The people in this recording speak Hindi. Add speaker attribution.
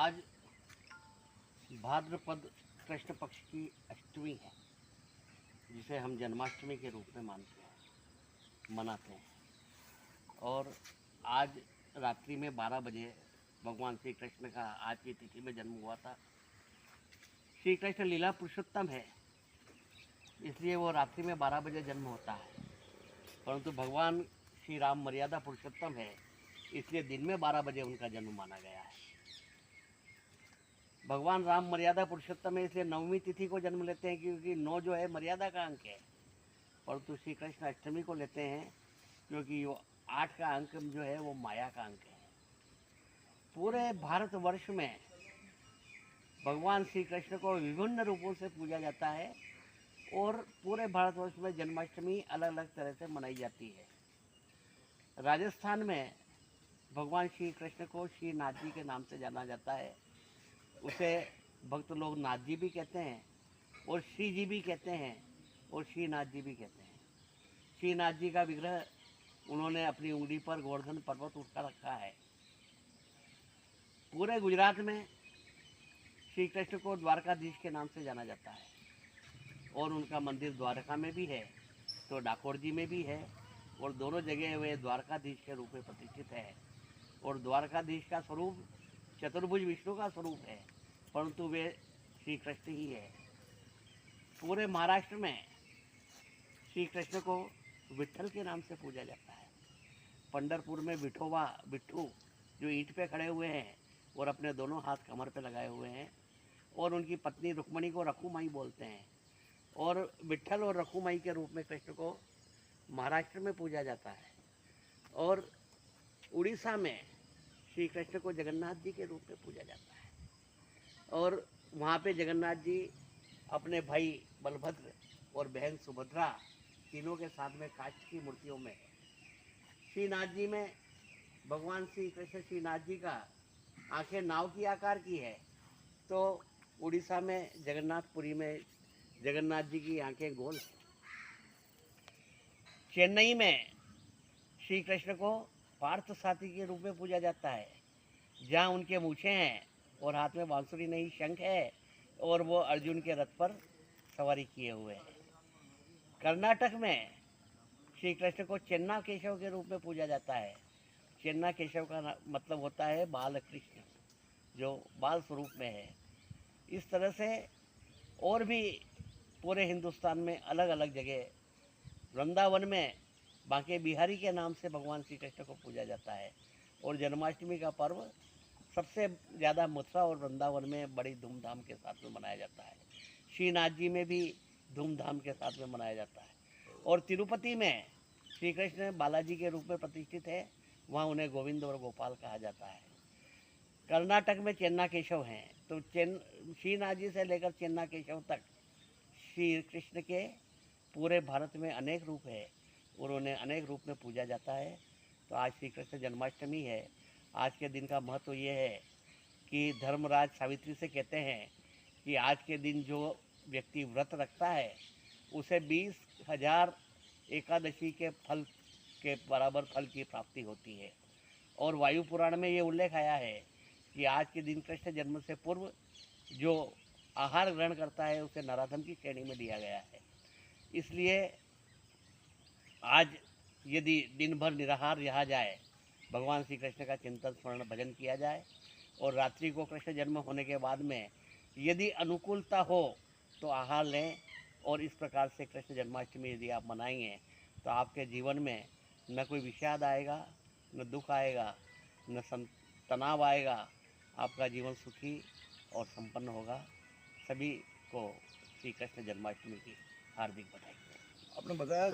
Speaker 1: आज भाद्रपद कृष्ण पक्ष की अष्टमी है, जिसे हम जन्माष्टमी के रूप में मनाते हैं। और आज रात्रि में 12 बजे भगवान श्री कृष्ण का आज की तिथि में जन्म हुआ था। श्री कृष्ण लीला पुरुषोत्तम है, इसलिए वो रात्रि में 12 बजे जन्म होता है। परंतु भगवान श्री राम मर्यादा पुरुषोत्तम है, इसलिए दिन में 12 बजे उनका जन्म माना गया है। भगवान राम मर्यादा पुरुषोत्तम है, इसलिए नवमी तिथि को जन्म लेते हैं, क्योंकि 9 जो है मर्यादा का अंक है। परंतु श्री कृष्ण अष्टमी को लेते हैं क्योंकि वो 8 का अंक जो है वो माया का अंक है। पूरे भारतवर्ष में भगवान श्री कृष्ण को विभिन्न रूपों से पूजा जाता है और पूरे भारतवर्ष में जन्माष्टमी अलग अलग तरह से मनाई जाती है। राजस्थान में भगवान श्री कृष्ण को श्री नाथ जी के नाम से जाना जाता है। उसे भक्त लोग नाथ जी भी कहते हैं और श्री जी भी कहते हैं और श्री नाथ जी भी कहते हैं। श्री नाथ जी का विग्रह उन्होंने अपनी उंगली पर गोवर्धन पर्वत उठा रखा है। पूरे गुजरात में श्री कृष्ण को द्वारकाधीश के नाम से जाना जाता है और उनका मंदिर द्वारका में भी है, तो डाकोर जी में भी है, और दोनों जगह वे द्वारकाधीश के रूप में प्रतिष्ठित है। और द्वारकाधीश का स्वरूप चतुर्भुज विष्णु का स्वरूप है, परंतु वे श्री कृष्ण ही है। पूरे महाराष्ट्र में श्री कृष्ण को विट्ठल के नाम से पूजा जाता है। पंढरपुर में विठोबा बिट्ठू जो ईंट पे खड़े हुए हैं और अपने दोनों हाथ कमर पे लगाए हुए हैं, और उनकी पत्नी रुक्मणी को रखुमाई बोलते हैं। और विट्ठल और रखुमाई के रूप में कृष्ण को महाराष्ट्र में पूजा जाता है। और उड़ीसा में श्री कृष्ण को जगन्नाथ जी के रूप में पूजा जाता है, और वहाँ पे जगन्नाथ जी अपने भाई बलभद्र और बहन सुभद्रा तीनों के साथ में काष्ठ की मूर्तियों में है। श्रीनाथ जी में भगवान श्री कृष्ण श्रीनाथ जी का आंखें नाव की आकार की है, तो उड़ीसा में जगन्नाथपुरी में जगन्नाथ जी की आंखें गोल हैं। चेन्नई में श्री कृष्ण को पार्थ साथी के रूप में पूजा जाता है, जहाँ उनके मूछें हैं और हाथ में बांसुरी नहीं शंख है, और वो अर्जुन के रथ पर सवारी किए हुए हैं। कर्नाटक में श्री कृष्ण को चेन्ना केशव के रूप में पूजा जाता है। चेन्ना केशव का मतलब होता है बाल कृष्ण, जो बाल स्वरूप में है। इस तरह से और भी पूरे हिंदुस्तान में अलग अलग जगह, वृंदावन में बांके बिहारी के नाम से भगवान श्री कृष्ण को पूजा जाता है। और जन्माष्टमी का पर्व सबसे ज़्यादा मथुरा और वृंदावन में बड़ी धूमधाम के साथ में मनाया जाता है। श्रीनाथ जी में भी धूमधाम के साथ में मनाया जाता है। और तिरुपति में श्री कृष्ण बालाजी के रूप में प्रतिष्ठित है, वहाँ उन्हें गोविंद और गोपाल कहा जाता है। कर्नाटक में चेन्ना केशव हैं, तो श्रीनाथ जी से लेकर चेन्ना केशव तक श्री कृष्ण के पूरे भारत में अनेक रूप है और उन्हें अनेक रूप में पूजा जाता है। तो आज श्री कृष्ण जन्माष्टमी है। आज के दिन का महत्व ये है कि धर्मराज सावित्री से कहते हैं कि आज के दिन जो व्यक्ति व्रत रखता है उसे 20,000 एकादशी के फल के बराबर फल की प्राप्ति होती है। और वायु पुराण में ये उल्लेख आया है कि आज के दिन कृष्ण जन्म से पूर्व जो आहार ग्रहण करता है उसे नराधम की श्रेणी में लिया गया है। इसलिए आज यदि दिन भर निराहार रहा जाए, भगवान श्री कृष्ण का चिंतन स्मरण भजन किया जाए, और रात्रि को कृष्ण जन्म होने के बाद में यदि अनुकूलता हो तो आहार लें, और इस प्रकार से कृष्ण जन्माष्टमी यदि आप मनाएंगे तो आपके जीवन में न कोई विषाद आएगा, न दुख आएगा, न तनाव आएगा। आपका जीवन सुखी और संपन्न होगा। सभी को श्री कृष्ण जन्माष्टमी की हार्दिक बधाई।
Speaker 2: आपने बताया